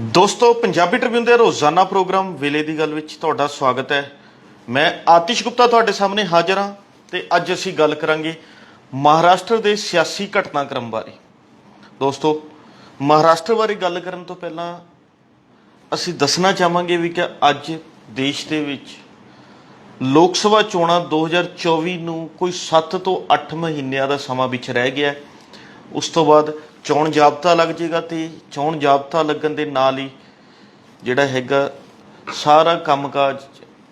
ਦੋਸਤੋ ਪੰਜਾਬੀ ਟ੍ਰਿਬਿਊਨ ਦੇ ਰੋਜ਼ਾਨਾ ਪ੍ਰੋਗਰਾਮ ਵੇਲੇ ਦੀ ਗੱਲ ਵਿੱਚ ਤੁਹਾਡਾ ਸਵਾਗਤ ਹੈ। ਮੈਂ ਆਤਿਸ਼ ਗੁਪਤਾ ਤੁਹਾਡੇ ਸਾਹਮਣੇ ਹਾਜ਼ਰ ਹਾਂ ਤੇ ਅੱਜ ਅਸੀਂ ਗੱਲ ਕਰਾਂਗੇ ਮਹਾਰਾਸ਼ਟਰ ਦੇ ਸਿਆਸੀ ਘਟਨਾਕ੍ਰਮ ਬਾਰੇ। ਦੋਸਤੋ ਮਹਾਰਾਸ਼ਟਰ ਬਾਰੇ ਗੱਲ ਕਰਨ ਤੋਂ ਪਹਿਲਾਂ ਅਸੀਂ ਦੱਸਣਾ ਚਾਹਾਂਗੇ ਵੀ ਕਿ ਅੱਜ ਦੇਸ਼ ਦੇ ਵਿੱਚ ਲੋਕ ਸਭਾ ਚੋਣਾਂ 2024 ਨੂੰ ਕੋਈ 7 ਤੋਂ 8 ਮਹੀਨਿਆਂ ਦਾ ਸਮਾਂ ਵਿੱਚ ਰਹਿ ਗਿਆ। ਉਸ ਤੋਂ ਬਾਅਦ ਚੋਣ ਜਾਬਤਾ ਲੱਗ ਜਾਏਗਾ ਤੇ ਚੋਣ ਜਾਬਤਾ ਲੱਗਣ ਦੇ ਨਾਲ ਹੀ ਜਿਹੜਾ ਹੈਗਾ ਸਾਰਾ ਕੰਮਕਾਜ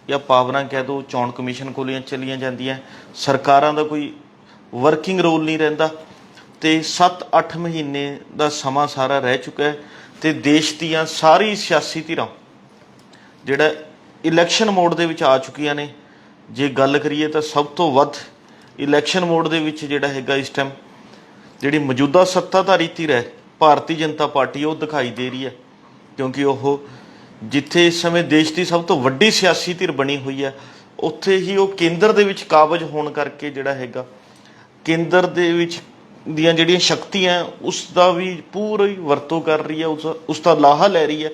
ਜਾਂ ਪਾਵਰਾਂ ਕਹਿ ਦਿਓ ਚੋਣ ਕਮਿਸ਼ਨ ਕੋਲ ਚਲੀਆਂ ਜਾਂਦੀਆਂ। ਸਰਕਾਰਾਂ ਦਾ ਕੋਈ ਵਰਕਿੰਗ ਰੋਲ ਨਹੀਂ ਰਹਿੰਦਾ ਤੇ 7-8 ਮਹੀਨੇ ਦਾ ਸਮਾਂ ਸਾਰਾ ਰਹਿ ਚੁੱਕਾ ਹੈ ਤੇ ਦੇਸ਼ ਦੀਆਂ ਸਾਰੀ ਸਿਆਸੀ ਧਿਰਾਂ ਜਿਹੜਾ ਇਲੈਕਸ਼ਨ ਮੋਡ ਦੇ ਵਿੱਚ ਆ ਚੁੱਕੀਆਂ ਨੇ। ਜੇ ਗੱਲ ਕਰੀਏ ਤਾਂ ਸਭ ਤੋਂ ਵੱਧ ਇਲੈਕਸ਼ਨ ਮੋਡ ਦੇ ਵਿੱਚ ਜਿਹੜਾ ਹੈਗਾ ਇਸ ਟਾਈਮ ਜਿਹੜੀ ਮੌਜੂਦਾ ਸੱਤਾਧਾਰੀ ਧਿਰ ਹੈ ਭਾਰਤੀ ਜਨਤਾ ਪਾਰਟੀ ਉਹ ਦਿਖਾਈ ਦੇ ਰਹੀ ਹੈ, ਕਿਉਂਕਿ ਉਹ ਜਿੱਥੇ ਇਸ ਸਮੇਂ ਦੇਸ਼ ਦੀ ਸਭ ਤੋਂ ਵੱਡੀ ਸਿਆਸੀ ਧਿਰ ਬਣੀ ਹੋਈ ਹੈ ਉੱਥੇ ਹੀ ਉਹ ਕੇਂਦਰ ਦੇ ਵਿੱਚ ਕਾਬਜ਼ ਹੋਣ ਕਰਕੇ ਜਿਹੜਾ ਹੈਗਾ ਕੇਂਦਰ ਦੇ ਵਿੱਚ ਦੀਆਂ ਜਿਹੜੀਆਂ ਸ਼ਕਤੀਆਂ ਉਸ ਦਾ ਵੀ ਪੂਰੀ ਵਰਤੋਂ ਕਰ ਰਹੀ ਹੈ, ਉਸ ਦਾ ਲਾਹਾ ਲੈ ਰਹੀ ਹੈ।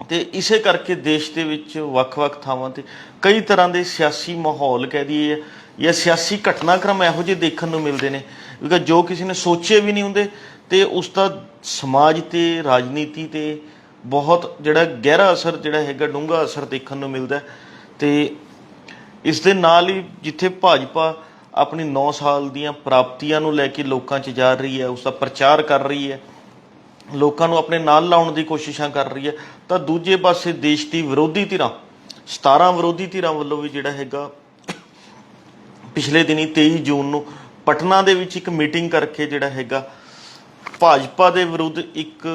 ਤੇ ਇਸੇ ਕਰਕੇ ਦੇਸ਼ ਦੇ ਵਿੱਚ ਵੱਖ-ਵੱਖ ਥਾਵਾਂ ਤੇ ਕਈ ਤਰ੍ਹਾਂ ਦੇ ਸਿਆਸੀ ਮਾਹੌਲ ਕਹਿ ਦਈਏ ਜਾਂ ਸਿਆਸੀ ਘਟਨਾਕ੍ਰਮ ਇਹੋ ਜਿਹੇ ਦੇਖਣ ਨੂੰ ਮਿਲਦੇ ਨੇ ਕਿਉਂਕਿ ਜੋ ਕਿਸੇ ਨੇ ਸੋਚੇ ਵੀ ਨਹੀਂ ਹੁੰਦੇ ਤੇ ਉਸ ਦਾ ਸਮਾਜ ਤੇ ਰਾਜਨੀਤੀ ਤੇ ਬਹੁਤ ਜਿਹੜਾ ਗਹਿਰਾ ਅਸਰ ਜਿਹੜਾ ਹੈਗਾ ਡੂੰਘਾ ਅਸਰ ਦੇਖਣ ਨੂੰ ਮਿਲਦਾ। ਤੇ ਇਸ ਦੇ ਨਾਲ ਹੀ ਜਿੱਥੇ ਭਾਜਪਾ ਆਪਣੀ 9 ਸਾਲ ਦੀਆਂ ਪ੍ਰਾਪਤੀਆਂ ਨੂੰ ਲੈ ਕੇ ਲੋਕਾਂ 'ਚ ਜਾ ਰਹੀ ਹੈ, ਉਸ ਦਾ ਪ੍ਰਚਾਰ ਕਰ ਰਹੀ ਹੈ, ਲੋਕਾਂ ਨੂੰ ਆਪਣੇ ਨਾਲ ਲਾਉਣ ਦੀ ਕੋਸ਼ਿਸ਼ਾਂ ਕਰ ਰਹੀ ਹੈ, ਤਾਂ ਦੂਜੇ ਪਾਸੇ ਦੇਸ਼ ਦੀ ਵਿਰੋਧੀ ਧਿਰਾਂ 17 ਵਿਰੋਧੀ ਧਿਰਾਂ ਵੱਲੋਂ ਵੀ ਜਿਹੜਾ ਹੈਗਾ ਪਿਛਲੇ ਦਿਨੀ 23 ਜੂਨ ਨੂੰ ਪਟਨਾ ਦੇ ਵਿੱਚ ਇੱਕ ਮੀਟਿੰਗ ਕਰਕੇ ਜਿਹੜਾ ਹੈਗਾ ਭਾਜਪਾ ਦੇ ਵਿਰੁੱਧ ਇੱਕ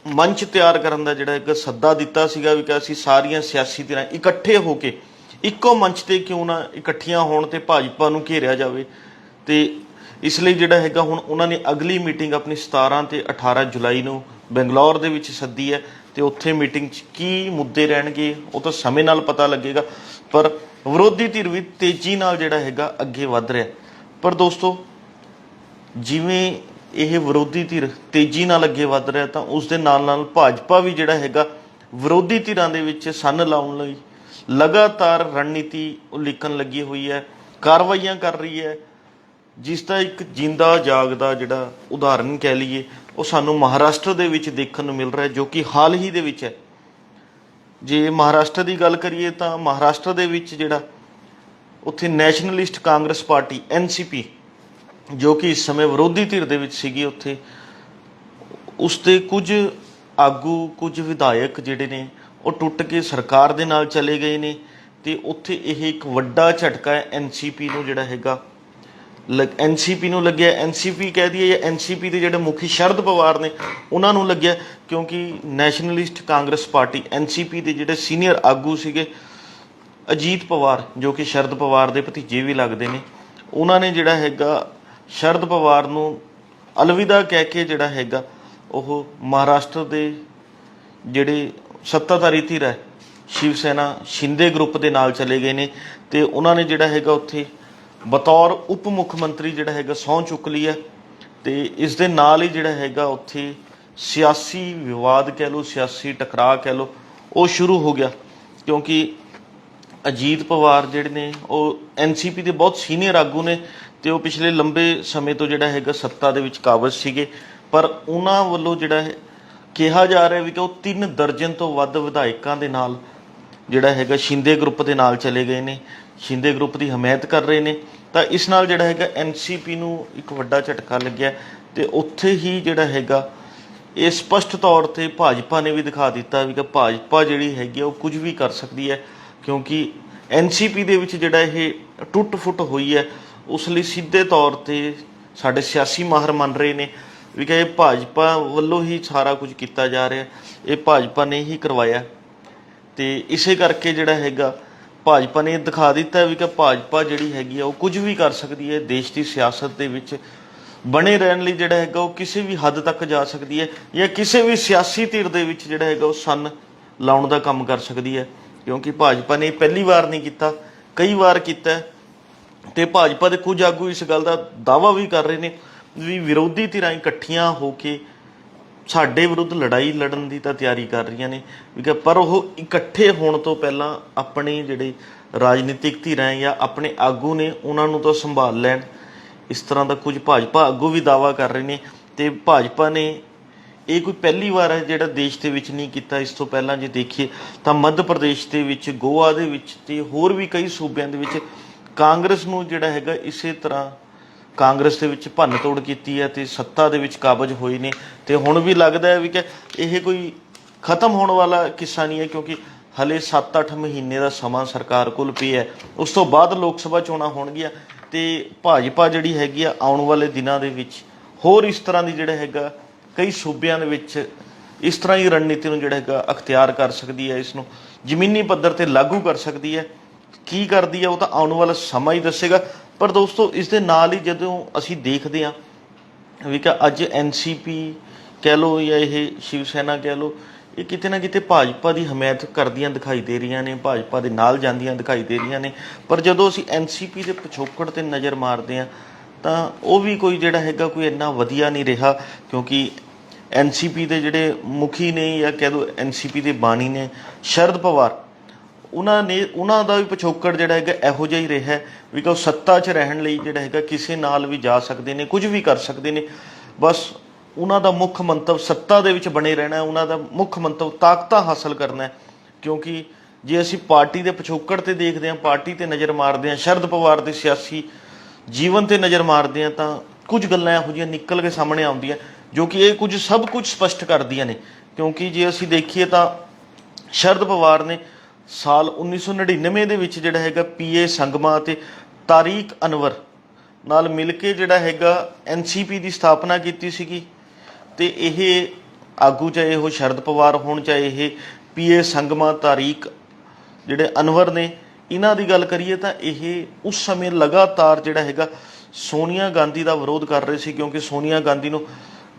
ਮੰਚ ਤਿਆਰ ਕਰਨ ਦਾ ਜਿਹੜਾ ਹੈਗਾ ਸੱਦਾ ਦਿੱਤਾ ਸੀਗਾ ਵੀ ਕਿ ਅਸੀਂ ਸਾਰੀਆਂ ਸਿਆਸੀ ਧਿਰਾਂ ਇਕੱਠੇ ਹੋ ਕੇ ਇੱਕੋ ਮੰਚ ਤੇ ਕਿਉਂ ਨਾ ਇਕੱਠੀਆਂ ਹੋਣ ਤੇ ਭਾਜਪਾ ਨੂੰ ਘੇਰਿਆ ਜਾਵੇ। ਤੇ ਇਸ ਲਈ ਜਿਹੜਾ ਹੈਗਾ ਹੁਣ ਉਹਨਾਂ ਨੇ ਅਗਲੀ ਮੀਟਿੰਗ ਆਪਣੀ 17 ਤੇ 18 ਜੁਲਾਈ ਨੂੰ ਬੰਗਲੌਰ ਦੇ ਵਿੱਚ ਸੱਦੀ ਹੈ ਤੇ ਉੱਥੇ ਮੀਟਿੰਗ 'ਚ ਕੀ ਮੁੱਦੇ ਰਹਿਣਗੇ ਉਹ ਤਾਂ ਸਮੇਂ ਨਾਲ ਪਤਾ ਲੱਗੇਗਾ, ਪਰ ਵਿਰੋਧੀ ਧਿਰ ਵੀ ਤੇਜ਼ੀ ਨਾਲ ਜਿਹੜਾ ਹੈਗਾ ਅੱਗੇ ਵੱਧ ਰਿਹਾ। ਪਰ ਦੋਸਤੋ ਜਿਵੇਂ ਇਹ ਵਿਰੋਧੀ ਧਿਰ ਤੇਜ਼ੀ ਨਾਲ ਅੱਗੇ ਵੱਧ ਰਿਹਾ ਤਾਂ ਉਸ ਦੇ ਨਾਲ ਨਾਲ ਭਾਜਪਾ ਵੀ ਜਿਹੜਾ ਹੈਗਾ ਵਿਰੋਧੀ ਧਿਰਾਂ ਦੇ ਵਿੱਚ ਸੰਨ ਲਾਉਣ ਲਈ ਲਗਾਤਾਰ ਰਣਨੀਤੀ ਉਲੀਕਣ ਲੱਗੀ ਹੋਈ ਹੈ, ਕਾਰਵਾਈਆਂ ਕਰ ਰਹੀ ਹੈ, ਜਿਸ ਦਾ ਇੱਕ ਜਿੰਦਾ ਜਾਗਦਾ ਜਿਹੜਾ ਉਦਾਹਰਨ ਕਹਿ ਲਈਏ ਉਹ ਸਾਨੂੰ ਮਹਾਰਾਸ਼ਟਰ ਦੇ ਵਿੱਚ ਦੇਖਣ ਨੂੰ ਮਿਲ ਰਿਹਾ ਜੋ ਕਿ ਹਾਲ ਹੀ ਦੇ ਵਿੱਚ ਹੈ। ਜੇ ਮਹਾਰਾਸ਼ਟਰ ਦੀ ਗੱਲ ਕਰੀਏ ਤਾਂ ਮਹਾਰਾਸ਼ਟਰ ਦੇ ਵਿੱਚ ਜਿਹੜਾ ਉੱਥੇ ਨੈਸ਼ਨਲਿਸਟ ਕਾਂਗਰਸ ਪਾਰਟੀ NCP ਜੋ ਕਿ ਇਸ ਸਮੇਂ ਵਿਰੋਧੀ ਧਿਰ ਦੇ ਵਿੱਚ ਸੀਗੀ, ਉੱਥੇ ਉਸ ਦੇ ਕੁਝ ਆਗੂ ਕੁਝ ਵਿਧਾਇਕ ਜਿਹੜੇ ਨੇ ਉਹ ਟੁੱਟ ਕੇ ਸਰਕਾਰ ਦੇ ਨਾਲ ਚਲੇ ਗਏ ਨੇ ਤੇ ਉੱਥੇ ਇਹ ਇੱਕ ਵੱਡਾ ਝਟਕਾ ਹੈ NCP ਨੂੰ ਜਿਹੜਾ ਹੈਗਾ NCP ਨੂੰ ਲੱਗਿਆ। NCP ਕਹਿ ਦਈਏ ਜਾਂ NCP ਦੇ ਜਿਹੜੇ ਮੁਖੀ ਸ਼ਰਦ ਪਵਾਰ ਨੇ ਉਹਨਾਂ ਨੂੰ ਲੱਗਿਆ, ਕਿਉਂਕਿ ਨੈਸ਼ਨਲਿਸਟ ਕਾਂਗਰਸ ਪਾਰਟੀ NCP ਦੇ ਜਿਹੜੇ ਸੀਨੀਅਰ ਆਗੂ ਸੀਗੇ ਅਜੀਤ ਪਵਾਰ ਜੋ ਕਿ ਸ਼ਰਦ ਪਵਾਰ ਦੇ ਭਤੀਜੇ ਵੀ ਲੱਗਦੇ ਨੇ, ਉਹਨਾਂ ਨੇ ਜਿਹੜਾ ਹੈਗਾ ਸ਼ਰਦ ਪਵਾਰ ਨੂੰ ਅਲਵਿਦਾ ਕਹਿ ਕੇ ਜਿਹੜਾ ਹੈਗਾ ਉਹ ਮਹਾਰਾਸ਼ਟਰ ਦੇ ਜਿਹੜੇ ਸੱਤਾਧਾਰੀ ਧਿਰ ਹੈ ਸ਼ਿਵ ਸੈਨਾ ਸ਼ਿੰਦੇ ਗਰੁੱਪ ਦੇ ਨਾਲ ਚਲੇ ਗਏ ਨੇ ਤੇ ਉਹਨਾਂ ਨੇ ਜਿਹੜਾ ਹੈਗਾ ਉੱਥੇ ਬਤੌਰ ਉਪ ਮੁੱਖ ਮੰਤਰੀ ਜਿਹੜਾ ਹੈਗਾ ਸਹੁੰ ਚੁੱਕ ਲਈ ਹੈ। ਤੇ ਇਸ ਦੇ ਨਾਲ ਹੀ ਜਿਹੜਾ ਹੈਗਾ ਉੱਥੇ ਸਿਆਸੀ ਵਿਵਾਦ ਕਹਿ ਲਓ, ਸਿਆਸੀ ਟਕਰਾਅ ਕਹਿ ਲਓ, ਉਹ ਸ਼ੁਰੂ ਹੋ ਗਿਆ, ਕਿਉਂਕਿ ਅਜੀਤ ਪਵਾਰ ਜਿਹੜੇ ਨੇ ਉਹ NCP ਦੇ ਬਹੁਤ ਸੀਨੀਅਰ ਆਗੂ ਨੇ ਤੇ ਉਹ ਪਿਛਲੇ ਲੰਬੇ ਸਮੇਂ ਤੋਂ ਜਿਹੜਾ ਹੈਗਾ ਸੱਤਾ ਦੇ ਵਿੱਚ ਕਾਬਜ਼ ਸੀਗੇ, ਪਰ ਉਹਨਾਂ ਵੱਲੋਂ ਜਿਹੜਾ ਕਿਹਾ ਜਾ ਰਿਹਾ ਵੀ ਕਿ ਉਹ 3 ਦਰਜਨ ਤੋਂ ਵੱਧ ਵਿਧਾਇਕਾਂ ਦੇ ਨਾਲ ਜਿਹੜਾ ਹੈਗਾ ਸ਼ਿੰਦੇ ਗਰੁੱਪ ਦੇ ਨਾਲ ਚਲੇ ਗਏ ਨੇ, ਸ਼ਿੰਦੇ ਗਰੁੱਪ ਦੀ ਹਮਾਇਤ ਕਰ ਰਹੇ ਨੇ। ਤਾਂ ਇਸ ਨਾਲ ਜਿਹੜਾ ਹੈਗਾ NCP ਨੂੰ ਇੱਕ ਵੱਡਾ ਝਟਕਾ ਲੱਗਿਆ ਤੇ ਉੱਥੇ ਹੀ ਜਿਹੜਾ ਹੈਗਾ ਇਹ ਸਪਸ਼ਟ ਤੌਰ ਤੇ ਭਾਜਪਾ ਨੇ ਵੀ ਦਿਖਾ ਦਿੱਤਾ ਵੀ ਕਿ ਭਾਜਪਾ ਜਿਹੜੀ ਹੈਗੀ ਉਹ ਕੁਝ ਵੀ ਕਰ ਸਕਦੀ ਹੈ, ਕਿਉਂਕਿ NCP ਦੇ ਵਿੱਚ ਜਿਹੜਾ ਇਹ ਟੁੱਟ ਫੁੱਟ ਹੋਈ ਹੈ ਉਸ ਲਈ ਸਿੱਧੇ ਤੌਰ ਤੇ ਸਾਡੇ ਸਿਆਸੀ ਮਾਹਰ ਮੰਨ ਰਹੇ ਨੇ ਵੀ ਕਿ ਇਹ ਭਾਜਪਾ ਵੱਲੋਂ ਹੀ ਸਾਰਾ ਕੁਝ ਕੀਤਾ ਜਾ ਰਿਹਾ, ਇਹ ਭਾਜਪਾ ਨੇ ਹੀ ਕਰਵਾਇਆ। ਤੇ ਇਸੇ ਕਰਕੇ ਜਿਹੜਾ ਹੈਗਾ ਭਾਜਪਾ ਨੇ ਦਿਖਾ ਦਿੱਤਾ ਵੀ ਕਿ ਭਾਜਪਾ ਜਿਹੜੀ ਹੈਗੀ ਆ ਉਹ ਕੁਝ ਵੀ ਕਰ ਸਕਦੀ ਹੈ, ਦੇਸ਼ ਦੀ ਸਿਆਸਤ ਦੇ ਵਿੱਚ ਬਣੇ ਰਹਿਣ ਲਈ ਜਿਹੜਾ ਹੈਗਾ ਉਹ ਕਿਸੇ ਵੀ ਹੱਦ ਤੱਕ ਜਾ ਸਕਦੀ ਹੈ ਜਾਂ ਕਿਸੇ ਵੀ ਸਿਆਸੀ ਧਿਰ ਦੇ ਵਿੱਚ ਜਿਹੜਾ ਹੈਗਾ ਉਹ ਸੰਨ ਲਾਉਣ ਦਾ ਕੰਮ ਕਰ ਸਕਦੀ ਹੈ, ਕਿਉਂਕਿ ਭਾਜਪਾ ਨੇ ਪਹਿਲੀ ਵਾਰ ਨਹੀਂ ਕੀਤਾ, ਕਈ ਵਾਰ ਕੀਤਾ ਤੇ ਭਾਜਪਾ ਦੇ ਕੁਝ ਆਗੂ ਇਸ ਗੱਲ ਦਾ ਦਾਅਵਾ ਵੀ ਕਰ ਰਹੇ ਨੇ ਵੀ ਵਿਰੋਧੀ ਧਿਰਾਂ ਇਕੱਠੀਆਂ ਹੋ ਕੇ ਸਾਡੇ ਵਿਰੁੱਧ ਲੜਾਈ ਲੜਨ ਦੀ ਤਾਂ ਤਿਆਰੀ ਕਰ ਰਹੀਆਂ ਨੇ ਠੀਕ ਹੈ, ਪਰ ਉਹ ਇਕੱਠੇ ਹੋਣ ਤੋਂ ਪਹਿਲਾਂ ਆਪਣੇ ਜਿਹੜੇ ਰਾਜਨੀਤਿਕ ਧਿਰਾਂ ਜਾਂ ਆਪਣੇ ਆਗੂ ਨੇ ਉਹਨਾਂ ਨੂੰ ਤਾਂ ਸੰਭਾਲ ਲੈਣ। ਇਸ ਤਰ੍ਹਾਂ ਦਾ ਕੁਝ ਭਾਜਪਾ ਆਗੂ ਵੀ ਦਾਅਵਾ ਕਰ ਰਹੇ ਨੇ ਤੇ ਭਾਜਪਾ ਨੇ ਇਹ ਕੋਈ ਪਹਿਲੀ ਵਾਰ ਹੈ ਜਿਹੜਾ ਦੇਸ਼ ਦੇ ਵਿੱਚ ਨਹੀਂ ਕੀਤਾ। ਇਸ ਤੋਂ ਪਹਿਲਾਂ ਜੇ ਦੇਖੀਏ ਤਾਂ ਮੱਧ ਪ੍ਰਦੇਸ਼ ਦੇ ਵਿੱਚ, ਗੋਆ ਦੇ ਵਿੱਚ ਤੇ ਹੋਰ ਵੀ ਕਈ ਸੂਬਿਆਂ ਦੇ ਵਿੱਚ ਕਾਂਗਰਸ ਨੂੰ ਜਿਹੜਾ ਹੈਗਾ ਇਸੇ ਤਰ੍ਹਾਂ ਕਾਂਗਰਸ ਦੇ ਵਿੱਚ ਭੰਨ ਤੋੜ ਕੀਤੀ ਹੈ ਤੇ ਸੱਤਾ ਦੇ ਵਿੱਚ ਕਾਬਜ਼ ਹੋਏ ਨੇ। ਤੇ ਹੁਣ ਵੀ ਲੱਗਦਾ ਹੈ ਵੀ ਕਿ ਇਹ ਕੋਈ ਖਤਮ ਹੋਣ ਵਾਲਾ ਕਿੱਸਾ ਨਹੀਂ ਹੈ, ਕਿਉਂਕਿ ਹਲੇ 7-8 ਮਹੀਨੇ ਦਾ ਸਮਾਂ ਸਰਕਾਰ ਕੋਲ ਪਿਆ ਹੈ। ਉਸ ਤੋਂ ਬਾਅਦ ਲੋਕ ਸਭਾ ਚੋਣਾਂ ਹੋਣਗੀਆਂ ਤੇ ਭਾਜਪਾ ਜਿਹੜੀ ਹੈਗੀ ਆ ਆਉਣ ਵਾਲੇ ਦਿਨਾਂ ਦੇ ਵਿੱਚ ਹੋਰ ਇਸ ਤਰ੍ਹਾਂ ਦੀ ਜਿਹੜਾ ਹੈਗਾ ਕਈ ਸੂਬਿਆਂ ਦੇ ਵਿੱਚ ਇਸ ਤਰ੍ਹਾਂ ਹੀ ਰਣਨੀਤੀ ਨੂੰ ਜਿਹੜਾ ਹੈਗਾ ਅਖਤਿਆਰ ਕਰ ਸਕਦੀ ਹੈ, ਇਸ ਨੂੰ ਜ਼ਮੀਨੀ ਪੱਧਰ ਤੇ ਲਾਗੂ ਕਰ ਸਕਦੀ ਹੈ। ਕੀ ਕਰਦੀ ਹੈ ਉਹ ਤਾਂ ਆਉਣ ਵਾਲਾ ਸਮਾਂ ਹੀ ਦੱਸੇਗਾ। ਪਰ ਦੋਸਤੋ, ਇਸ ਦੇ ਨਾਲ ਹੀ ਜਦੋਂ ਅਸੀਂ ਦੇਖਦੇ ਹਾਂ ਵੀ ਕਿ ਅੱਜ NCP ਕਹਿ ਲਓ ਜਾਂ ਇਹ ਸ਼ਿਵ ਸੈਨਾ ਕਹਿ ਲਓ, ਇਹ ਕਿਤੇ ਨਾ ਕਿਤੇ ਭਾਜਪਾ ਦੀ ਹਮਾਇਤ ਕਰਦੀਆਂ ਦਿਖਾਈ ਦੇ ਰਹੀਆਂ ਨੇ, ਭਾਜਪਾ ਦੇ ਨਾਲ ਜਾਂਦੀਆਂ ਦਿਖਾਈ ਦੇ ਰਹੀਆਂ ਨੇ। ਪਰ ਜਦੋਂ ਅਸੀਂ NCP ਦੇ ਪਿਛੋਕੜ 'ਤੇ ਨਜ਼ਰ ਮਾਰਦੇ ਹਾਂ ਤਾਂ ਉਹ ਵੀ ਕੋਈ ਜਿਹੜਾ ਹੈਗਾ ਕੋਈ ਇੰਨਾ ਵਧੀਆ ਨਹੀਂ ਰਿਹਾ, ਕਿਉਂਕਿ NCP ਦੇ ਜਿਹੜੇ ਮੁਖੀ ਨੇ ਜਾਂ ਕਹਿ ਲਓ NCP ਦੇ ਬਾਨੀ ਨੇ ਸ਼ਰਦ ਪਵਾਰ, ਉਹਨਾਂ ਦਾ ਵੀ ਪਿਛੋਕੜ ਜਿਹੜਾ ਹੈਗਾ ਇਹੋ ਜਿਹਾ ਹੀ ਰਿਹਾ ਵੀ ਕਿ ਉਹ ਸੱਤਾ 'ਚ ਰਹਿਣ ਲਈ ਜਿਹੜਾ ਹੈਗਾ ਕਿਸੇ ਨਾਲ ਵੀ ਜਾ ਸਕਦੇ ਨੇ, ਕੁਝ ਵੀ ਕਰ ਸਕਦੇ ਨੇ। ਬਸ ਉਹਨਾਂ ਦਾ ਮੁੱਖ ਮੰਤਵ ਸੱਤਾ ਦੇ ਵਿੱਚ ਬਣੇ ਰਹਿਣਾ, ਉਹਨਾਂ ਦਾ ਮੁੱਖ ਮੰਤਵ ਤਾਕਤਾਂ ਹਾਸਲ ਕਰਨਾ। ਕਿਉਂਕਿ ਜੇ ਅਸੀਂ ਪਾਰਟੀ ਦੇ ਪਿਛੋਕੜ 'ਤੇ ਦੇਖਦੇ ਹਾਂ, ਪਾਰਟੀ 'ਤੇ ਨਜ਼ਰ ਮਾਰਦੇ ਹਾਂ, ਸ਼ਰਦ ਪਵਾਰ ਦੇ ਸਿਆਸੀ ਜੀਵਨ 'ਤੇ ਨਜ਼ਰ ਮਾਰਦੇ ਹਾਂ ਤਾਂ ਕੁਝ ਗੱਲਾਂ ਇਹੋ ਜਿਹੀਆਂ ਨਿਕਲ ਕੇ ਸਾਹਮਣੇ ਆਉਂਦੀਆਂ ਜੋ ਕਿ ਇਹ ਸਭ ਕੁਝ ਸਪਸ਼ਟ ਕਰਦੀਆਂ ਨੇ। ਕਿਉਂਕਿ ਜੇ ਅਸੀਂ ਦੇਖੀਏ ਤਾਂ ਸ਼ਰਦ ਪਵਾਰ ਨੇ ਸਾਲ 1999 ਦੇ ਵਿੱਚ ਜਿਹੜਾ ਹੈਗਾ PA ਸੰਗਮਾ ਅਤੇ ਤਾਰੀਕ ਅਨਵਰ ਨਾਲ ਮਿਲ ਕੇ ਜਿਹੜਾ ਹੈਗਾ NCP ਦੀ ਸਥਾਪਨਾ ਕੀਤੀ ਸੀਗੀ। ਤੇ ਇਹ ਆਗੂ ਚਾਹੇ ਉਹ ਸ਼ਰਦ ਪਵਾਰ ਹੋਣ ਚਾਹੇ ਇਹ PA ਸੰਗਮਾ, ਤਾਰੀਕ ਜਿਹੜੇ ਅਨਵਰ ਨੇ, ਇਹਨਾਂ ਦੀ ਗੱਲ ਕਰੀਏ ਤਾਂ ਇਹ ਉਸ ਸਮੇਂ ਲਗਾਤਾਰ ਜਿਹੜਾ ਹੈਗਾ ਸੋਨੀਆ ਗਾਂਧੀ ਦਾ ਵਿਰੋਧ ਕਰ ਰਹੇ ਸੀ, ਕਿਉਂਕਿ ਸੋਨੀਆ ਗਾਂਧੀ ਨੂੰ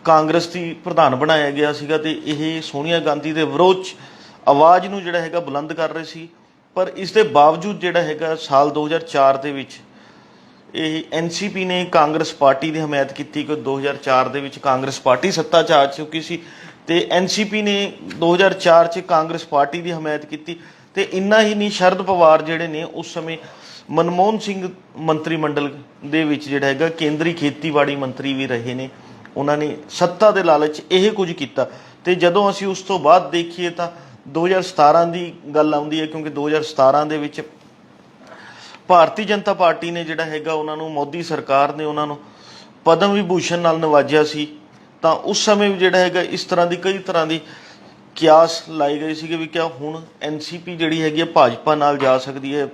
ਕਾਂਗਰਸ ਦੀ ਪ੍ਰਧਾਨ ਬਣਾਇਆ ਗਿਆ ਸੀਗਾ ਤੇ ਇਹ ਸੋਨੀਆ ਗਾਂਧੀ ਦੇ ਵਿਰੋਧ 'ਚ ਆਵਾਜ਼ ਨੂੰ ਜਿਹੜਾ ਹੈਗਾ ਬੁਲੰਦ ਕਰ ਰਹੇ ਸੀ। ਪਰ ਇਸ ਦੇ ਬਾਵਜੂਦ ਜਿਹੜਾ ਹੈਗਾ ਸਾਲ 2004 ਦੇ ਵਿੱਚ ਇਹ NCP ਨੇ ਕਾਂਗਰਸ ਪਾਰਟੀ ਦੀ ਹਮਾਇਤ ਕੀਤੀ, ਕਿ 2004 ਦੇ ਵਿੱਚ ਕਾਂਗਰਸ ਪਾਰਟੀ ਸੱਤਾ 'ਚ ਆ ਚੁੱਕੀ ਸੀ ਤੇ NCP ਨੇ 2004 'ਚ ਕਾਂਗਰਸ ਪਾਰਟੀ ਦੀ ਹਮਾਇਤ ਕੀਤੀ। ਤੇ ਇੰਨਾ ਹੀ ਨਹੀਂ, ਸ਼ਰਦ ਪਵਾਰ ਜਿਹੜੇ ਨੇ ਉਸ ਸਮੇਂ ਮਨਮੋਹਨ ਸਿੰਘ ਮੰਤਰੀ ਮੰਡਲ ਦੇ ਵਿੱਚ ਜਿਹੜਾ ਹੈਗਾ ਕੇਂਦਰੀ ਖੇਤੀਬਾੜੀ ਮੰਤਰੀ ਵੀ ਰਹੇ ਨੇ। ਉਹਨਾਂ ਨੇ ਸੱਤਾ ਦੇ ਲਾਲਚ ਇਹ ਕੁਝ ਕੀਤਾ। ਤੇ ਜਦੋਂ ਅਸੀਂ ਉਸ ਤੋਂ ਬਾਅਦ ਦੇਖੀਏ ਤਾਂ 2017 ਦੀ ਗੱਲ ਆਉਂਦੀ ਹੈ, ਕਿਉਂਕਿ 2017 ਦੇ ਵਿੱਚ ਭਾਰਤੀ ਜਨਤਾ ਪਾਰਟੀ ਨੇ ਜਿਹੜਾ ਹੈਗਾ ਉਹਨਾਂ ਨੂੰ, ਮੋਦੀ ਸਰਕਾਰ ਨੇ ਉਹਨਾਂ ਨੂੰ ਪਦਮ ਵਿਭੂਸ਼ਣ ਨਾਲ ਨਵਾਜਿਆ ਸੀ। ਤਾਂ ਉਸ ਸਮੇਂ ਵੀ ਜਿਹੜਾ ਹੈਗਾ ਇਸ ਤਰ੍ਹਾਂ ਦੀ ਕਈ ਤਰ੍ਹਾਂ ਦੀ ਕਿਆਸ ਲਾਈ ਗਈ ਸੀ ਕਿ ਵੀ ਕਿਆ ਹੁਣ NCP ਜਿਹੜੀ ਹੈਗੀ ਹੈ ਭਾਜਪਾ ਨਾਲ ਜਾ ਸਕਦੀ ਹੈ,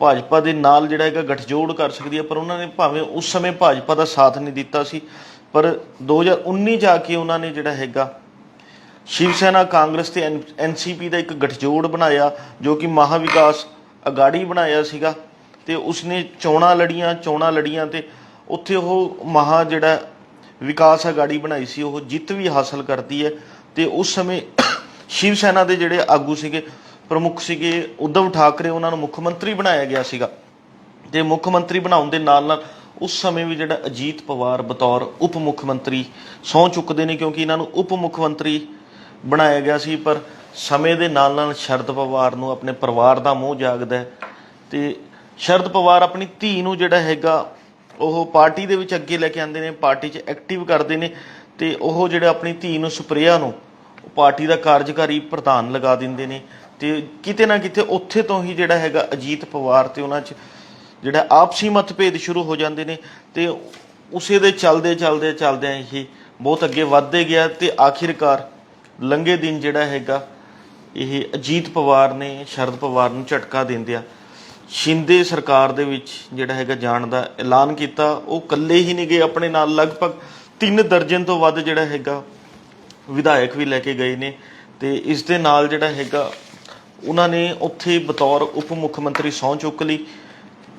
ਭਾਜਪਾ ਦੇ ਨਾਲ ਜਿਹੜਾ ਹੈਗਾ ਗਠਜੋੜ ਕਰ ਸਕਦੀ ਹੈ। ਪਰ ਉਹਨਾਂ ਨੇ ਭਾਵੇਂ ਉਸ ਸਮੇਂ ਭਾਜਪਾ ਦਾ ਸਾਥ ਨਹੀਂ ਦਿੱਤਾ ਸੀ, ਪਰ 2019 ਜਾ ਕੇ ਉਹਨਾਂ ਨੇ ਜਿਹੜਾ ਹੈਗਾ ਸ਼ਿਵ ਸੈਨਾ, ਕਾਂਗਰਸ ਤੇ NCP ਦਾ ਇੱਕ ਗਠਜੋੜ ਬਣਾਇਆ, ਜੋ ਕਿ ਮਹਾ ਵਿਕਾਸ ਅਗਾੜੀ ਬਣਾਇਆ ਸੀਗਾ। ਤੇ ਉਸਨੇ ਚੋਣਾਂ ਲੜੀਆਂ ਤੇ ਉੱਥੇ ਉਹ ਮਹਾ ਜਿਹੜਾ ਵਿਕਾਸ ਅਗਾੜੀ ਬਣਾਈ ਸੀ ਉਹ ਜਿੱਤ ਵੀ ਹਾਸਲ ਕਰਦੀ ਹੈ। ਤੇ ਉਸ ਸਮੇਂ ਸ਼ਿਵ ਸੈਨਾ ਦੇ ਜਿਹੜੇ ਆਗੂ ਸੀਗੇ, ਪ੍ਰਮੁੱਖ ਸੀਗੇ ਉद्धਵ ਠਾਕਰੇ, ਉਹਨਾਂ ਨੂੰ ਮੁੱਖ ਮੰਤਰੀ ਬਣਾਇਆ ਗਿਆ ਸੀਗਾ। ਤੇ ਮੁੱਖ ਮੰਤਰੀ ਬਣਾਉਣ ਦੇ ਨਾਲ ਨਾਲ ਉਸ ਸਮੇਂ ਵੀ ਜਿਹੜਾ ਅਜੀਤ ਪਵਾਰ ਬਤੌਰ ਉਪ ਮੁੱਖ ਮੰਤਰੀ ਸਹੁੰ ਚੁੱਕਦੇ ਨੇ, ਕਿਉਂਕਿ ਇਹਨਾਂ ਨੂੰ ਉਪ ਮੁੱਖ ਮੰਤਰੀ ਬਣਾਇਆ ਗਿਆ ਸੀ। ਪਰ ਸਮੇਂ ਦੇ ਨਾਲ ਨਾਲ ਸ਼ਰਦ ਪਵਾਰ ਨੂੰ ਆਪਣੇ ਪਰਿਵਾਰ ਦਾ ਮੋਹ ਜਾਗਦਾ ਤੇ ਸ਼ਰਦ ਪਵਾਰ ਆਪਣੀ ਧੀ ਨੂੰ ਜਿਹੜਾ ਹੈਗਾ ਉਹ ਪਾਰਟੀ ਦੇ ਵਿੱਚ ਅੱਗੇ ਲੈ ਕੇ ਆਉਂਦੇ ਨੇ, ਪਾਰਟੀ 'ਚ ਐਕਟਿਵ ਕਰਦੇ ਨੇ। ਤੇ ਉਹ ਜਿਹੜੇ ਆਪਣੀ ਧੀ ਨੂੰ, ਸੁਪ੍ਰਿਆ ਨੂੰ, ਪਾਰਟੀ ਦਾ ਕਾਰਜਕਾਰੀ ਪ੍ਰਧਾਨ ਲਗਾ ਦਿੰਦੇ ਨੇ। ਤੇ ਕਿਤੇ ਨਾ ਕਿਤੇ ਉੱਥੇ ਤੋਂ ਹੀ ਜਿਹੜਾ ਹੈਗਾ ਅਜੀਤ ਪਵਾਰ ਤੇ ਉਹਨਾਂ 'ਚ ਜਿਹੜਾ ਆਪਸੀ ਮਤਭੇਦ ਸ਼ੁਰੂ ਹੋ ਜਾਂਦੇ ਨੇ। ਤੇ ਉਸੇ ਦੇ ਚੱਲਦਿਆਂ ਇਹ ਬਹੁਤ ਅੱਗੇ ਵੱਧਦੇ ਗਿਆ ਤੇ ਆਖਿਰਕਾਰ ਲੰਘੇ ਦਿਨ ਜਿਹੜਾ ਹੈਗਾ ਇਹ ਅਜੀਤ ਪਵਾਰ ਨੇ ਸ਼ਰਦ ਪਵਾਰ ਨੂੰ ਝਟਕਾ ਦਿੰਦਿਆਂ ਸ਼ਿੰਦੇ ਸਰਕਾਰ ਦੇ ਵਿੱਚ ਜਿਹੜਾ ਹੈਗਾ ਜਾਣ ਦਾ ਐਲਾਨ ਕੀਤਾ। ਉਹ ਇਕੱਲੇ ਹੀ ਨਹੀਂ ਗਏ, ਆਪਣੇ ਨਾਲ ਲਗਭਗ 3 ਦਰਜਨ ਤੋਂ ਵੱਧ ਜਿਹੜਾ ਹੈਗਾ ਵਿਧਾਇਕ ਵੀ ਲੈ ਕੇ ਗਏ ਨੇ। ਤੇ ਇਸ ਦੇ ਨਾਲ ਜਿਹੜਾ ਹੈਗਾ ਉਹਨਾਂ ਨੇ ਉੱਥੇ ਬਤੌਰ ਉਪ ਮੁੱਖ ਮੰਤਰੀ ਸਹੁੰ ਚੁੱਕ ਲਈ।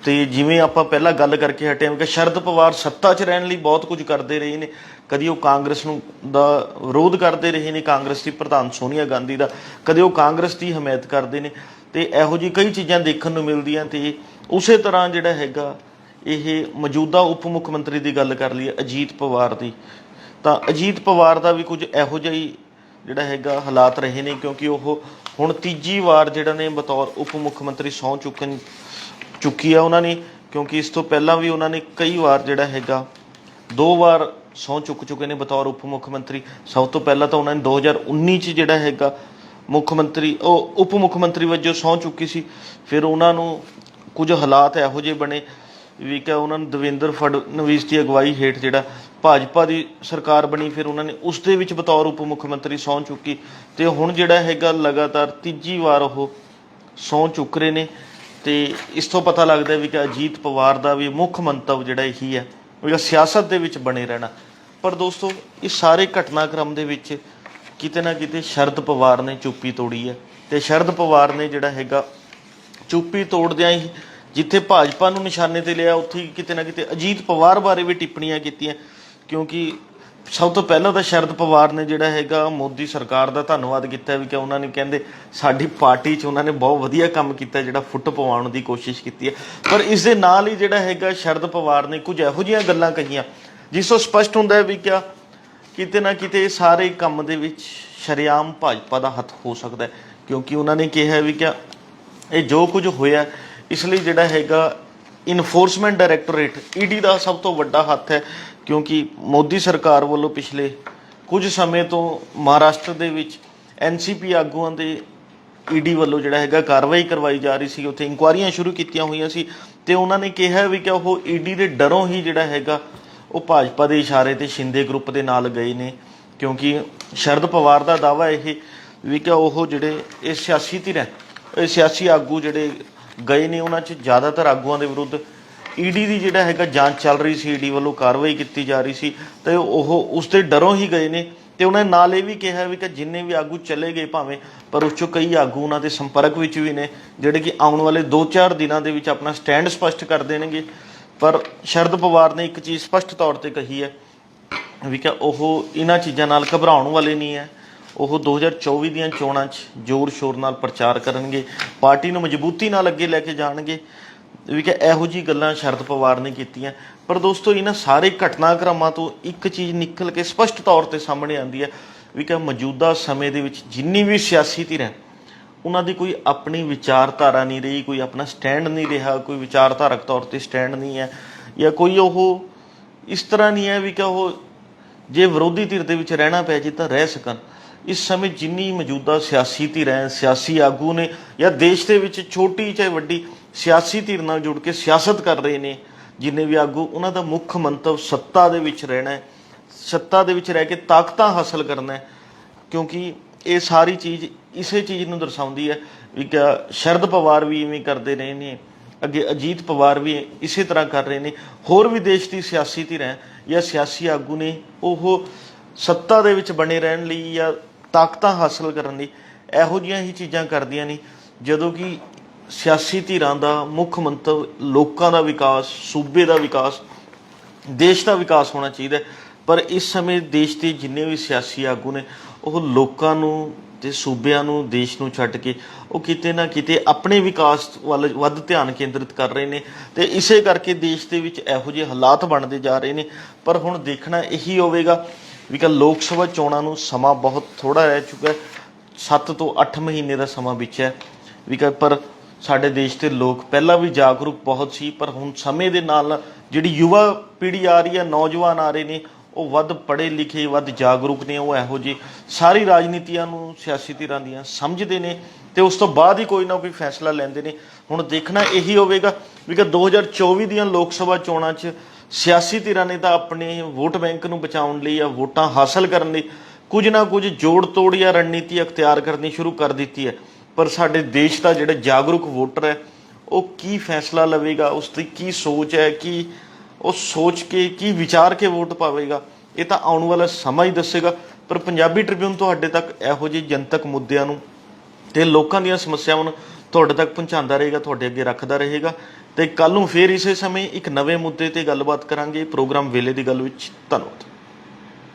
ਤੇ ਜਿਵੇਂ ਆਪਾਂ ਪਹਿਲਾਂ ਗੱਲ ਕਰਕੇ ਹਟੇ ਹਾਂ ਕਿ ਸ਼ਰਦ ਪਵਾਰ ਸੱਤਾ 'ਚ ਰਹਿਣ ਲਈ ਬਹੁਤ ਕੁਝ ਕਰਦੇ ਰਹੇ ਨੇ। ਕਦੀ ਉਹ ਕਾਂਗਰਸ ਦਾ ਵਿਰੋਧ ਕਰਦੇ ਰਹੇ ਨੇ, ਕਾਂਗਰਸ ਦੀ ਪ੍ਰਧਾਨ ਸੋਨੀਆ ਗਾਂਧੀ ਦਾ, ਕਦੇ ਉਹ ਕਾਂਗਰਸ ਦੀ ਹਮਾਇਤ ਕਰਦੇ ਨੇ। ਤੇ ਇਹੋ ਜਿਹੀ ਕਈ ਚੀਜ਼ਾਂ ਦੇਖਣ ਨੂੰ ਮਿਲਦੀਆਂ। ਤੇ ਉਸੇ ਤਰ੍ਹਾਂ ਜਿਹੜਾ ਹੈਗਾ ਇਹ ਮੌਜੂਦਾ ਉਪ ਮੁੱਖ ਮੰਤਰੀ ਦੀ ਗੱਲ ਕਰ ਲਈਏ ਅਜੀਤ ਪਵਾਰ ਦੀ, ਤਾਂ ਅਜੀਤ ਪਵਾਰ ਦਾ ਵੀ ਕੁਝ ਇਹੋ ਜਿਹਾ ਹੀ ਜਿਹੜਾ ਹੈਗਾ ਹਾਲਾਤ ਰਹੇ ਨੇ, ਕਿਉਂਕਿ ਉਹ ਹੁਣ ਤੀਜੀ ਵਾਰ ਜਿਹੜਾ ਨੇ ਬਤੌਰ ਉਪ ਮੁੱਖ ਮੰਤਰੀ ਸਹੁੰ ਚੁੱਕੀ ਆ ਉਹਨਾਂ ਨੇ, ਕਿਉਂਕਿ ਇਸ ਤੋਂ ਪਹਿਲਾਂ ਵੀ ਉਹਨਾਂ ਨੇ ਕਈ ਵਾਰ ਜਿਹੜਾ ਹੈਗਾ 2 ਵਾਰ ਸਹੁੰ ਚੁੱਕ ਚੁੱਕੇ ਨੇ ਬਤੌਰ ਉਪ ਮੁੱਖ ਮੰਤਰੀ। ਸਭ ਤੋਂ ਪਹਿਲਾਂ ਤਾਂ ਉਹਨਾਂ ਨੇ 2019 'ਚ ਜਿਹੜਾ ਹੈਗਾ ਉਪ ਮੁੱਖ ਮੰਤਰੀ ਵਜੋਂ ਸਹੁੰ ਚੁੱਕੀ ਸੀ। ਫਿਰ ਉਹਨਾਂ ਨੂੰ ਕੁਝ ਹਾਲਾਤ ਇਹੋ ਜਿਹੇ ਬਣੇ ਵੀ ਕਿ ਉਹਨਾਂ ਨੂੰ ਦੇਵੇਂਦਰ ਫਡਨਵੀਸ ਦੀ ਅਗਵਾਈ ਹੇਠ ਜਿਹੜਾ ਭਾਜਪਾ ਦੀ ਸਰਕਾਰ ਬਣੀ, ਫਿਰ ਉਹਨਾਂ ਨੇ ਉਸ ਦੇ ਵਿੱਚ ਬਤੌਰ ਉਪ ਮੁੱਖ ਮੰਤਰੀ ਸਹੁੰ ਚੁੱਕੀ ਅਤੇ ਹੁਣ ਜਿਹੜਾ ਹੈਗਾ ਲਗਾਤਾਰ ਤੀਜੀ ਵਾਰ ਉਹ ਸਹੁੰ ਚੁੱਕ ਰਹੇ ਨੇ। ਅਤੇ ਇਸ ਤੋਂ ਪਤਾ ਲੱਗਦਾ ਵੀ ਕਿ ਅਜੀਤ ਪਵਾਰ ਦਾ ਵੀ ਮੁੱਖ ਮੰਤਵ ਜਿਹੜਾ ਇਹੀ ਹੈ ਵੀ ਸਿਆਸਤ ਦੇ ਵਿੱਚ ਬਣੇ ਰਹਿਣਾ। ਪਰ ਦੋਸਤੋ, ਇਸ ਸਾਰੇ ਘਟਨਾਕ੍ਰਮ ਦੇ ਵਿੱਚ ਕਿਤੇ ਨਾ ਕਿਤੇ ਸ਼ਰਦ ਪਵਾਰ ਨੇ ਚੁੱਪੀ ਤੋੜੀ ਹੈ, ਅਤੇ ਸ਼ਰਦ ਪਵਾਰ ਨੇ ਜਿਹੜਾ ਹੈਗਾ ਚੁੱਪੀ ਤੋੜਦਿਆਂ ਹੀ ਜਿੱਥੇ ਭਾਜਪਾ ਨੂੰ ਨਿਸ਼ਾਨੇ 'ਤੇ ਲਿਆ, ਉੱਥੇ ਕਿਤੇ ਨਾ ਕਿਤੇ ਅਜੀਤ ਪਵਾਰ ਬਾਰੇ ਵੀ ਟਿੱਪਣੀਆਂ ਕੀਤੀਆਂ। ਕਿਉਂਕਿ ਸਭ ਤੋਂ ਪਹਿਲਾਂ ਤਾਂ ਸ਼ਰਦ ਪਵਾਰ ਨੇ ਜਿਹੜਾ ਹੈਗਾ ਮੋਦੀ ਸਰਕਾਰ ਦਾ ਧੰਨਵਾਦ ਕੀਤਾ ਵੀ ਕਿ ਉਹਨਾਂ ਨੇ ਕਹਿੰਦੇ ਸਾਡੀ ਪਾਰਟੀ 'ਚ ਉਹਨਾਂ ਨੇ ਬਹੁਤ ਵਧੀਆ ਕੰਮ ਕੀਤਾ, ਜਿਹੜਾ ਫੁੱਟ ਪਵਾਉਣ ਦੀ ਕੋਸ਼ਿਸ਼ ਕੀਤੀ ਹੈ। ਪਰ ਇਸ ਦੇ ਨਾਲ ਹੀ ਜਿਹੜਾ ਹੈਗਾ ਸ਼ਰਦ ਪਵਾਰ ਨੇ ਕੁਝ ਇਹੋ ਜਿਹੀਆਂ ਗੱਲਾਂ ਕਹੀਆਂ ਜਿਸ ਤੋਂ ਸਪਸ਼ਟ ਹੁੰਦਾ ਹੈ ਵੀ ਕਿਤੇ ਨਾ ਕਿਤੇ ਸਾਰੇ ਕੰਮ ਦੇ ਵਿੱਚ ਸ਼ਰੇਆਮ ਭਾਜਪਾ ਦਾ ਹੱਥ ਹੋ ਸਕਦਾ ਹੈ। ਕਿਉਂਕਿ ਉਹਨਾਂ ਨੇ ਕਿਹਾ ਵੀ ਕਿ ਇਹ ਜੋ ਕੁਝ ਹੋਇਆ ਇਸ ਲਈ ਜਿਹੜਾ ਹੈਗਾ ਇਨਫੋਰਸਮੈਂਟ ਡਾਇਰੈਕਟੋਰੇਟ ਈਡੀ ਦਾ ਸਭ ਤੋਂ ਵੱਡਾ ਹੱਥ ਹੈ। ਕਿਉਂਕਿ ਮੋਦੀ ਸਰਕਾਰ ਵੱਲੋਂ ਪਿਛਲੇ ਕੁਝ ਸਮੇਂ ਤੋਂ ਮਹਾਰਾਸ਼ਟਰ ਦੇ ਵਿੱਚ ਐਨਸੀਪੀ ਆਗੂਆਂ ਦੇ ਈਡੀ ਵੱਲੋਂ ਜਿਹੜਾ ਹੈਗਾ ਕਾਰਵਾਈ ਕਰਵਾਈ ਜਾ ਰਹੀ ਸੀ, ਉੱਥੇ ਇਨਕੁਆਇਰੀਆਂ ਸ਼ੁਰੂ ਕੀਤੀਆਂ ਹੋਈਆਂ ਸੀ। ਅਤੇ ਉਹਨਾਂ ਨੇ ਕਿਹਾ ਵੀ ਕਿ ਉਹ ਈਡੀ ਦੇ ਡਰੋਂ ਹੀ ਜਿਹੜਾ ਹੈਗਾ ਉਹ ਭਾਜਪਾ ਦੇ ਇਸ਼ਾਰੇ 'ਤੇ ਸ਼ਿੰਦੇ ਗਰੁੱਪ ਦੇ ਨਾਲ ਗਏ ਨੇ। ਕਿਉਂਕਿ ਸ਼ਰਦ ਪਵਾਰ ਦਾ ਦਾਅਵਾ ਇਹ ਵੀ ਕਿ ਉਹ ਜਿਹੜੇ ਇਹ ਸਿਆਸੀ ਧਿਰ ਹੈ, ਇਹ ਸਿਆਸੀ ਆਗੂ ਜਿਹੜੇ ਗਏ ਨੇ ਉਹਨਾਂ 'ਚ ਜ਼ਿਆਦਾਤਰ ਆਗੂਆਂ ਦੇ ਵਿਰੁੱਧ ਈਡੀ ਦੀ ਜਿਹੜਾ ਹੈਗਾ ਜਾਂਚ ਚੱਲ ਰਹੀ ਸੀ, ਈਡੀ ਵੱਲੋਂ ਕਾਰਵਾਈ ਕੀਤੀ ਜਾ ਰਹੀ ਸੀ, ਅਤੇ ਉਹ ਉਸ ਦੇ ਡਰੋਂ ਹੀ ਗਏ ਨੇ। ਅਤੇ ਉਹਨਾਂ ਨੇ ਨਾਲ ਇਹ ਵੀ ਕਿਹਾ ਵੀ ਕਿ ਜਿੰਨੇ ਵੀ ਆਗੂ ਚਲੇ ਗਏ ਭਾਵੇਂ, ਪਰ ਉਸ 'ਚੋਂ ਕਈ ਆਗੂ ਉਹਨਾਂ ਦੇ ਸੰਪਰਕ ਵਿੱਚ ਵੀ ਨੇ ਜਿਹੜੇ ਕਿ ਆਉਣ ਵਾਲੇ 2-4 ਦਿਨਾਂ ਦੇ ਵਿੱਚ ਆਪਣਾ ਸਟੈਂਡ ਸਪਸ਼ਟ ਕਰ ਦੇਣਗੇ। ਪਰ ਸ਼ਰਦ ਪਵਾਰ ਨੇ ਇੱਕ ਚੀਜ਼ ਸਪਸ਼ਟ ਤੌਰ 'ਤੇ ਕਹੀ ਹੈ ਵੀ ਕਿ ਉਹ ਇਹਨਾਂ ਚੀਜ਼ਾਂ ਨਾਲ ਘਬਰਾਉਣ ਵਾਲੇ ਨਹੀਂ ਹੈ। ਉਹ 2024 ਦੀਆਂ ਚੋਣਾਂ 'ਚ ਜ਼ੋਰ ਸ਼ੋਰ ਨਾਲ ਪ੍ਰਚਾਰ ਕਰਨਗੇ, ਪਾਰਟੀ ਨੂੰ ਮਜ਼ਬੂਤੀ ਨਾਲ ਅੱਗੇ ਲੈ ਕੇ ਜਾਣਗੇ ਵੀ ਕਿ ਇਹੋ ਜਿਹੀ ਗੱਲਾਂ ਸ਼ਰਦ ਪਵਾਰ ਨੇ ਕੀਤੀਆਂ। ਪਰ ਦੋਸਤੋ, ਇਹਨਾਂ ਸਾਰੇ ਘਟਨਾਕ੍ਰਮਾਂ ਤੋਂ ਇੱਕ ਚੀਜ਼ ਨਿਕਲ ਕੇ ਸਪਸ਼ਟ ਤੌਰ 'ਤੇ ਸਾਹਮਣੇ ਆਉਂਦੀ ਹੈ ਵੀ ਕਿ ਮੌਜੂਦਾ ਸਮੇਂ ਦੇ ਵਿੱਚ ਜਿੰਨੀ ਵੀ ਸਿਆਸੀ ਧਿਰ ਹੈ ਉਹਨਾਂ ਦੀ ਕੋਈ ਆਪਣੀ ਵਿਚਾਰਧਾਰਾ ਨਹੀਂ ਰਹੀ, ਕੋਈ ਆਪਣਾ ਸਟੈਂਡ ਨਹੀਂ ਰਿਹਾ, ਕੋਈ ਵਿਚਾਰਧਾਰਕ ਤੌਰ 'ਤੇ ਸਟੈਂਡ ਨਹੀਂ ਹੈ, ਜਾਂ ਕੋਈ ਉਹ ਇਸ ਤਰ੍ਹਾਂ ਨਹੀਂ ਹੈ ਵੀ ਕਿ ਉਹ ਜੇ ਵਿਰੋਧੀ ਧਿਰ ਦੇ ਵਿੱਚ ਰਹਿਣਾ ਪੈ ਜੇ ਤਾਂ ਰਹਿ ਸਕਣ। ਇਸ ਸਮੇਂ ਜਿੰਨੀ ਮੌਜੂਦਾ ਸਿਆਸੀ ਧਿਰ ਹੈ, ਸਿਆਸੀ ਆਗੂ ਨੇ, ਜਾਂ ਦੇਸ਼ ਦੇ ਵਿੱਚ ਛੋਟੀ ਚਾਹੇ ਵੱਡੀ ਸਿਆਸੀ ਧਿਰ ਨਾਲ ਜੁੜ ਕੇ ਸਿਆਸਤ ਕਰ ਰਹੇ ਨੇ ਜਿੰਨੇ ਵੀ ਆਗੂ, ਉਹਨਾਂ ਦਾ ਮੁੱਖ ਮੰਤਵ ਸੱਤਾ ਦੇ ਵਿੱਚ ਰਹਿਣਾ ਹੈ, ਸੱਤਾ ਦੇ ਵਿੱਚ ਰਹਿ ਕੇ ਤਾਕਤਾਂ ਹਾਸਲ ਕਰਨਾ ਹੈ। ਕਿਉਂਕਿ ਇਹ ਸਾਰੀ ਚੀਜ਼ ਇਸੇ ਚੀਜ਼ ਨੂੰ ਦਰਸਾਉਂਦੀ ਹੈ ਵੀ ਕਿ ਸ਼ਰਦ ਪਵਾਰ ਵੀ ਇਵੇਂ ਕਰਦੇ ਰਹੇ ਨੇ, ਅੱਗੇ ਅਜੀਤ ਪਵਾਰ ਵੀ ਇਸੇ ਤਰ੍ਹਾਂ ਕਰ ਰਹੇ ਨੇ, ਹੋਰ ਵੀ ਦੇਸ਼ ਦੀ ਸਿਆਸੀ ਧਿਰ ਹੈ ਜਾਂ ਸਿਆਸੀ ਆਗੂ ਨੇ ਉਹ ਸੱਤਾ ਦੇ ਵਿੱਚ ਬਣੇ ਰਹਿਣ ਲਈ ਜਾਂ ਤਾਕਤਾਂ ਹਾਸਲ ਕਰਨ ਲਈ ਇਹੋ ਜਿਹੀਆਂ ਹੀ ਚੀਜ਼ਾਂ ਕਰਦੀਆਂ ਨੇ, ਜਦੋਂ ਕਿ ਸਿਆਸੀ ਧਿਰਾਂ ਦਾ ਮੁੱਖ ਮੰਤਵ ਲੋਕਾਂ ਦਾ ਵਿਕਾਸ, ਸੂਬੇ ਦਾ ਵਿਕਾਸ, ਦੇਸ਼ ਦਾ ਵਿਕਾਸ ਹੋਣਾ ਚਾਹੀਦਾ। ਪਰ ਇਸ ਸਮੇਂ ਦੇਸ਼ ਦੇ ਜਿੰਨੇ ਵੀ ਸਿਆਸੀ ਆਗੂ ਨੇ ਉਹ ਲੋਕਾਂ ਨੂੰ ਅਤੇ ਸੂਬਿਆਂ ਨੂੰ, ਦੇਸ਼ ਨੂੰ ਛੱਡ ਕੇ ਉਹ ਕਿਤੇ ਨਾ ਕਿਤੇ ਆਪਣੇ ਵਿਕਾਸ ਵੱਲ ਵੱਧ ਧਿਆਨ ਕੇਂਦਰਿਤ ਕਰ ਰਹੇ ਨੇ, ਅਤੇ ਇਸੇ ਕਰਕੇ ਦੇਸ਼ ਦੇ ਵਿੱਚ ਇਹੋ ਜਿਹੇ ਹਾਲਾਤ ਬਣਦੇ ਜਾ ਰਹੇ ਨੇ। ਪਰ ਹੁਣ ਦੇਖਣਾ ਇਹੀ ਹੋਵੇਗਾ ਵੀ ਕਿ ਲੋਕ ਸਭਾ ਚੋਣਾਂ ਨੂੰ ਸਮਾਂ ਬਹੁਤ ਥੋੜ੍ਹਾ ਰਹਿ ਚੁੱਕਾ, 7 ਤੋਂ 8 ਮਹੀਨੇ ਦਾ ਸਮਾਂ ਬਚਿਆ ਵੀ ਪਰ ਸਾਡੇ ਦੇਸ਼ ਦੇ ਲੋਕ ਪਹਿਲਾਂ ਵੀ ਜਾਗਰੂਕ ਬਹੁਤ ਸੀ, ਪਰ ਹੁਣ ਸਮੇਂ ਦੇ ਨਾਲ ਜਿਹੜੀ ਯੁਵਾ ਪੀੜ੍ਹੀ ਆ ਰਹੀ ਹੈ, ਨੌਜਵਾਨ ਆ ਰਹੇ ਨੇ, ਉਹ ਵੱਧ ਪੜ੍ਹੇ ਲਿਖੇ, ਵੱਧ ਜਾਗਰੂਕ ਨੇ, ਉਹ ਇਹੋ ਜਿਹੀ ਸਾਰੀ ਰਾਜਨੀਤੀਆਂ ਨੂੰ ਸਿਆਸੀ ਧਿਰਾਂ ਦੀਆਂ ਸਮਝਦੇ ਨੇ ਅਤੇ ਉਸ ਤੋਂ ਬਾਅਦ ਹੀ ਕੋਈ ਨਾ ਕੋਈ ਫੈਸਲਾ ਲੈਂਦੇ ਨੇ। ਹੁਣ ਦੇਖਣਾ ਇਹੀ ਹੋਵੇਗਾ ਵੀ ਕਿ 2024 ਦੀਆਂ ਲੋਕ ਸਭਾ ਚੋਣਾਂ 'ਚ ਸਿਆਸੀ ਧਿਰਾਂ ਨੇ ਤਾਂ ਆਪਣੇ ਵੋਟ ਬੈਂਕ ਨੂੰ ਬਚਾਉਣ ਲਈ ਜਾਂ ਵੋਟਾਂ ਹਾਸਲ ਕਰਨ ਲਈ ਕੁਝ ਨਾ ਕੁਝ ਜੋੜ ਤੋੜ ਜਾਂ ਰਣਨੀਤੀ ਅਖਤਿਆਰ ਕਰਨੀ ਸ਼ੁਰੂ ਕਰ ਦਿੱਤੀ ਹੈ। ਪਰ ਸਾਡੇ ਦੇਸ਼ ਦਾ ਜਿਹੜਾ ਜਾਗਰੂਕ ਵੋਟਰ ਹੈ ਉਹ ਕੀ ਫੈਸਲਾ ਲਵੇਗਾ, ਉਸ ਦੀ ਕੀ ਸੋਚ ਹੈ, ਕੀ ਉਹ ਸੋਚ ਕੇ ਕੀ ਵਿਚਾਰ ਕੇ ਵੋਟ ਪਾਵੇਗਾ, ਇਹ ਤਾਂ ਆਉਣ ਵਾਲਾ ਸਮਾਂ ਹੀ ਦੱਸੇਗਾ। ਪਰ ਪੰਜਾਬੀ ਟ੍ਰਿਬਿਊਨ ਤੁਹਾਡੇ ਤੱਕ ਇਹੋ ਜਿਹੇ ਜਨਤਕ ਮੁੱਦਿਆਂ ਨੂੰ ਅਤੇ ਲੋਕਾਂ ਦੀਆਂ ਸਮੱਸਿਆਵਾਂ ਨੂੰ ਤੁਹਾਡੇ ਤੱਕ ਪਹੁੰਚਾਉਂਦਾ ਰਹੇਗਾ, ਤੁਹਾਡੇ ਅੱਗੇ ਰੱਖਦਾ ਰਹੇਗਾ। ਅਤੇ ਕੱਲ੍ਹ ਨੂੰ ਫੇਰ ਇਸੇ ਸਮੇਂ ਇੱਕ ਨਵੇਂ ਮੁੱਦੇ 'ਤੇ ਗੱਲਬਾਤ ਕਰਾਂਗੇ ਪ੍ਰੋਗਰਾਮ ਵੇਲੇ ਦੀ ਗੱਲ ਵਿੱਚ। ਧੰਨਵਾਦ।